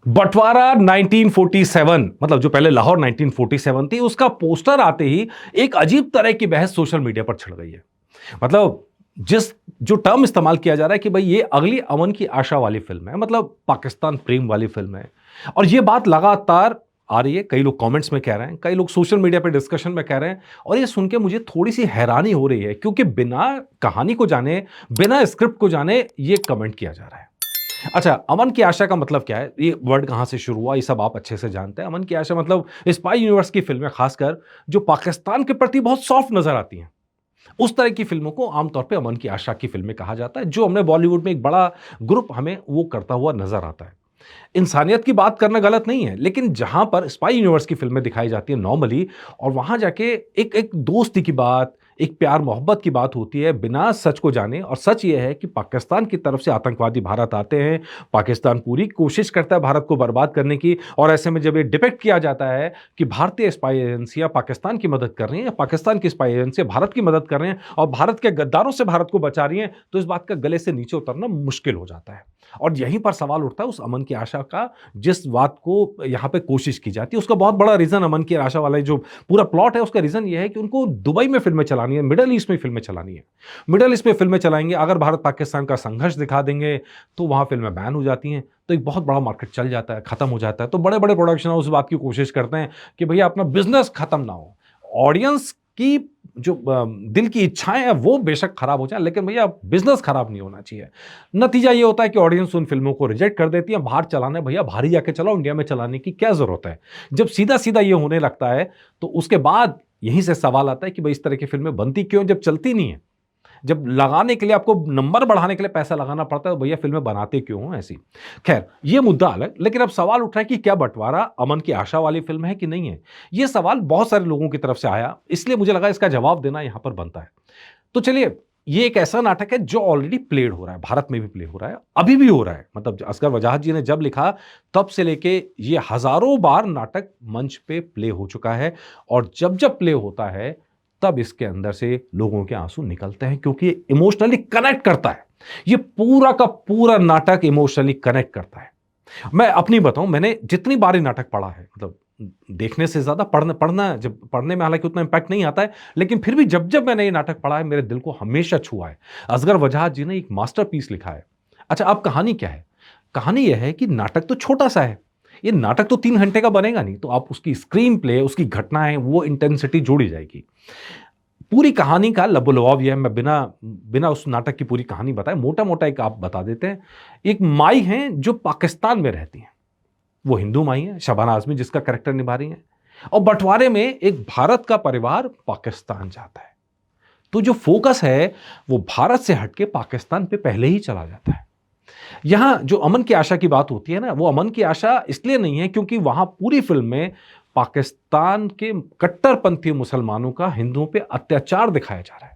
बंटवारा 1947, मतलब जो पहले लाहौर 1947 थी, उसका पोस्टर आते ही एक अजीब तरह की बहस सोशल मीडिया पर छिड़ गई है। मतलब जिस जो टर्म इस्तेमाल किया जा रहा है कि भाई ये अगली अमन की आशा वाली फिल्म है, मतलब पाकिस्तान प्रेम वाली फिल्म है। और ये बात लगातार आ रही है, कई लोग कमेंट्स में कह रहे हैं, कई लोग सोशल मीडिया पे डिस्कशन में कह रहे हैं। और ये सुन के मुझे थोड़ी सी हैरानी हो रही है, क्योंकि बिना कहानी को जाने, बिना स्क्रिप्ट को जाने ये कमेंट किया जा रहा है। अच्छा, अमन की आशा का मतलब क्या है? ये वर्ड कहां से शुरू हुआ, ये सब आप अच्छे से जानते हैं। अमन की आशा मतलब स्पाई यूनिवर्स की फिल्में, खासकर जो पाकिस्तान के प्रति बहुत सॉफ्ट नजर आती हैं, उस तरह की फिल्मों को आमतौर पे अमन की आशा की फिल्में कहा जाता है, जो हमने बॉलीवुड में एक बड़ा ग्रुप हमें वो करता हुआ नजर आता है। इंसानियत की बात करना गलत नहीं है, लेकिन जहां पर स्पाई यूनिवर्स की फिल्में दिखाई जाती है नॉर्मली, और वहां जाके एक एक दोस्ती की बात, एक प्यार मोहब्बत की बात होती है बिना सच को जाने। और सच ये है कि पाकिस्तान की तरफ से आतंकवादी भारत आते हैं, पाकिस्तान पूरी कोशिश करता है भारत को बर्बाद करने की। और ऐसे में जब ये डिपेक्ट किया जाता है कि भारतीय स्पाई एजेंसियां पाकिस्तान की मदद कर रही हैं, या पाकिस्तान की स्पाई एजेंसियां भारत की मदद कर रहे हैं और भारत के गद्दारों से भारत को बचा रही हैं, तो इस बात का गले से नीचे उतरना मुश्किल हो जाता है। और यहीं पर सवाल उठता है उस अमन की आशा का, जिस बात को यहां पे कोशिश की जाती है। उसका बहुत बड़ा रीजन, अमन की आशा वाला जो पूरा प्लॉट है, उसका रीजन यह है कि उनको दुबई में फिल्में चलानी है, मिडल ईस्ट में फिल्में चलानी है। मिडल ईस्ट में फिल्में चलाएंगे, अगर भारत पाकिस्तान का संघर्ष दिखा देंगे तो वहां फिल्में बैन हो जाती हैं, तो एक बहुत बड़ा मार्केट चल जाता है, खत्म हो जाता है। तो बड़े बड़े प्रोडक्शन हाउस बात की कोशिश करते हैं कि भैया अपना बिजनेस खत्म ना हो, ऑडियंस की जो दिल की इच्छाएं हैं वो बेशक खराब हो जाए, लेकिन भैया बिजनेस खराब नहीं होना चाहिए। नतीजा ये होता है कि ऑडियंस उन फिल्मों को रिजेक्ट कर देती है। बाहर चलाना है भैया, बाहर ही जाके चलाओ, इंडिया में चलाने की क्या जरूरत है? जब सीधा सीधा ये होने लगता है, तो उसके बाद यहीं से सवाल आता है कि भाई इस तरह की फिल्में बनती क्यों जब चलती नहीं है? जब लगाने के लिए, आपको नंबर बढ़ाने के लिए पैसा लगाना पड़ता है, तो भैया फिल्में बनाते क्यों हो ऐसी? खैर, ये मुद्दा अलग। लेकिन अब सवाल उठ रहा है कि क्या बंटवारा अमन की आशा वाली फिल्म है कि नहीं है? ये सवाल बहुत सारे लोगों की तरफ से आया, इसलिए मुझे लगा इसका जवाब देना यहां पर बनता है। तो चलिए, ये एक ऐसा नाटक है जो ऑलरेडी प्लेड हो रहा है, भारत में भी प्ले हो रहा है, अभी भी हो रहा है। मतलब असगर वजाहत जी ने जब लिखा, तब से लेके ये हजारों बार नाटक मंच पे प्ले हो चुका है। और जब जब प्ले होता है, तब इसके अंदर से लोगों के आंसू निकलते हैं, क्योंकि ये इमोशनली कनेक्ट करता है। ये पूरा का पूरा नाटक इमोशनली कनेक्ट करता है। मैं अपनी बताऊं, मैंने जितनी बार ये नाटक पढ़ा है, मतलब देखने से ज्यादा पढ़ना पढ़ना जब पढ़ने में हालांकि उतना इंपैक्ट नहीं आता है, लेकिन फिर भी जब जब मैंने ये नाटक पढ़ा है, मेरे दिल को हमेशा छुआ है। असगर वजाहत जी ने एक मास्टरपीस लिखा है। अच्छा, अब कहानी क्या है? कहानी यह है कि नाटक तो छोटा सा है, ये नाटक तो 3 घंटे का बनेगा नहीं, तो आप उसकी स्क्रीन प्ले, उसकी घटनाएं, वो इंटेंसिटी जोड़ी जाएगी। पूरी कहानी का लबोलवाब यह है, मैं बिना बिना उस नाटक की पूरी कहानी बताए मोटा मोटा एक आप बता देते हैं। एक माई हैं जो पाकिस्तान में रहती हैं, वो हिंदू माई है, शबाना आजमी जिसका कैरेक्टर निभा रही है। और बंटवारे में एक भारत का परिवार पाकिस्तान जाता है, तो जो फोकस है वो भारत से हटके पाकिस्तान पे पहले ही चला जाता है। यहां जो अमन की आशा की बात होती है ना, वो अमन की आशा इसलिए नहीं है क्योंकि वहां पूरी फिल्म में पाकिस्तान के कट्टरपंथी मुसलमानों का हिंदुओं पे अत्याचार दिखाया जा रहा है।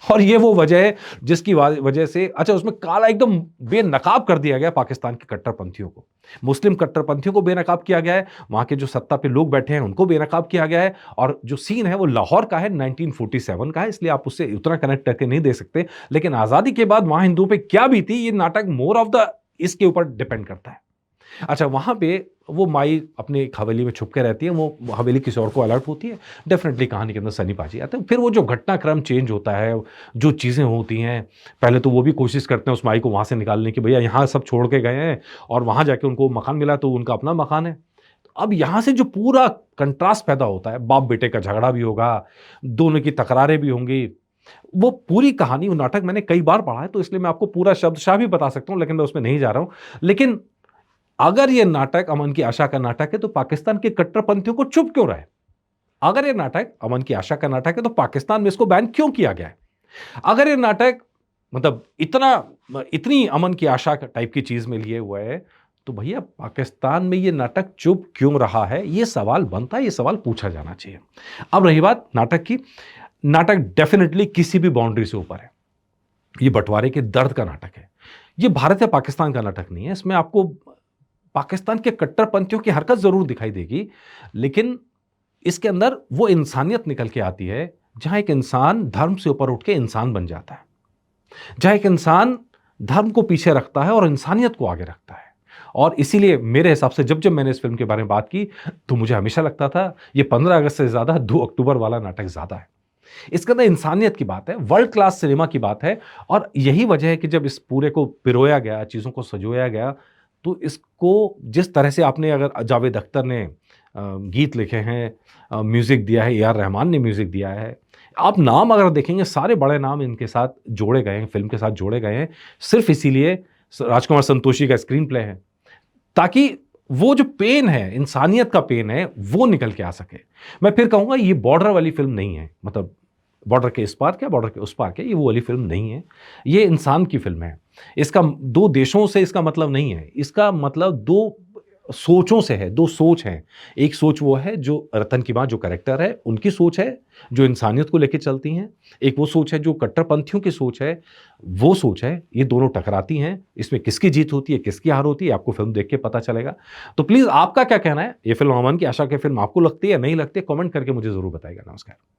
और ये वो वजह है जिसकी वजह से, अच्छा, उसमें काला एकदम बेनकाब कर दिया गया पाकिस्तान के कट्टरपंथियों को, मुस्लिम कट्टरपंथियों को बेनकाब किया गया है, वहां के जो सत्ता पे लोग बैठे हैं उनको बेनकाब किया गया है। और जो सीन है वो लाहौर का है, 1947 का है, इसलिए आप उससे उतना कनेक्ट करके नहीं दे सकते। लेकिन आजादी के बाद वहां हिंदुओं पे क्या बीती, ये नाटक मोर ऑफ द इसके ऊपर डिपेंड करता है। अच्छा, वहां पे वो माई अपने एक हवेली में छुप के रहती है, वो हवेली किसी और को अलर्ट होती है, डेफिनेटली कहानी के अंदर सनी पाजी आते हैं। फिर वो जो घटनाक्रम चेंज होता है, जो चीज़ें होती हैं, पहले तो वो भी कोशिश करते हैं उस माई को वहाँ से निकालने की, भैया यहाँ सब छोड़ के गए हैं, और वहाँ जाके उनको मकान मिला तो उनका अपना मकान है। अब यहाँ से जो पूरा कंट्रास्ट पैदा होता है, बाप बेटे का झगड़ा भी होगा, दोनों की तकरारें भी होंगी। वो पूरी कहानी, वो नाटक मैंने कई बार पढ़ा है, तो इसलिए मैं आपको पूरा शब्दशः भी बता सकता हूँ, लेकिन मैं उसमें नहीं जा रहा हूँ। लेकिन अगर ये नाटक अमन की आशा का नाटक है, तो पाकिस्तान के कट्टरपंथियों को चुप क्यों रहे? अगर ये नाटक अमन की आशा का नाटक है, तो पाकिस्तान में इसको बैन क्यों किया गया है? अगर ये नाटक मतलब इतनी अमन की आशा टाइप की चीज में लिए हुआ है, तो भैया पाकिस्तान में ये नाटक चुप क्यों रहा है? ये सवाल बनता है, ये सवाल पूछा जाना चाहिए। अब रही बात नाटक की, नाटक डेफिनेटली किसी भी बाउंड्री से ऊपर है। ये बंटवारे के दर्द का नाटक है। ये भारत या पाकिस्तान का नाटक नहीं है। इसमें आपको पाकिस्तान के कट्टरपंथियों की हरकत जरूर दिखाई देगी, लेकिन इसके अंदर वो इंसानियत निकल के आती है, जहां एक इंसान धर्म से ऊपर उठ के इंसान बन जाता है, जहां एक इंसान धर्म को पीछे रखता है और इंसानियत को आगे रखता है। और इसीलिए मेरे हिसाब से जब जब मैंने इस फिल्म के बारे में बात की तो मुझे हमेशा लगता था ये 15 अगस्त से ज़्यादा 2 अक्टूबर वाला नाटक ज़्यादा है। इसके अंदर इंसानियत की बात है, वर्ल्ड क्लास सिनेमा की बात है और यही वजह है कि जब इस पूरे को पिरोया गया, चीज़ों को संजोया गया, तो इसको जिस तरह से आपने अगर जावेद अख्तर ने गीत लिखे हैं, म्यूज़िक दिया है, ए आर रहमान ने म्यूज़िक दिया है। आप नाम अगर देखेंगे सारे बड़े नाम इनके साथ जोड़े गए हैं, फ़िल्म के साथ जोड़े गए हैं, सिर्फ़ इसीलिए राजकुमार संतोषी का स्क्रीन प्ले है, ताकि वो जो पेन है, इंसानियत का पेन है, वो निकल के आ सके। मैं फिर कहूँगा ये बॉर्डर वाली फ़िल्म नहीं है, मतलब बॉर्डर के इस पार क्या, बॉर्डर के उस पार क्या, ये वो वाली फ़िल्म नहीं है। ये इंसान की फ़िल्म है। इसका 2 देशों से इसका मतलब नहीं है। इसका मतलब 2 सोचों से है, 2 सोच हैं। एक सोच वो है जो रतन की माँ जो कैरेक्टर है, उनकी सोच है, जो इंसानियत को लेके चलती हैं। एक वो सोच है जो कट्टरपंथियों की सोच है, वो सोच है। ये दोनों टकराती हैं। इसमें किसकी जीत होती है, किसकी हार होती है, आपको फ़िल्म देख के पता चलेगा। तो प्लीज़ आपका क्या कहना है? ये फ़िल्म अमन की आशा की फ़िल्म आपको लगती है, नहीं लगती है? कमेंट करके मुझे ज़रूर बताइएगा। नमस्कार।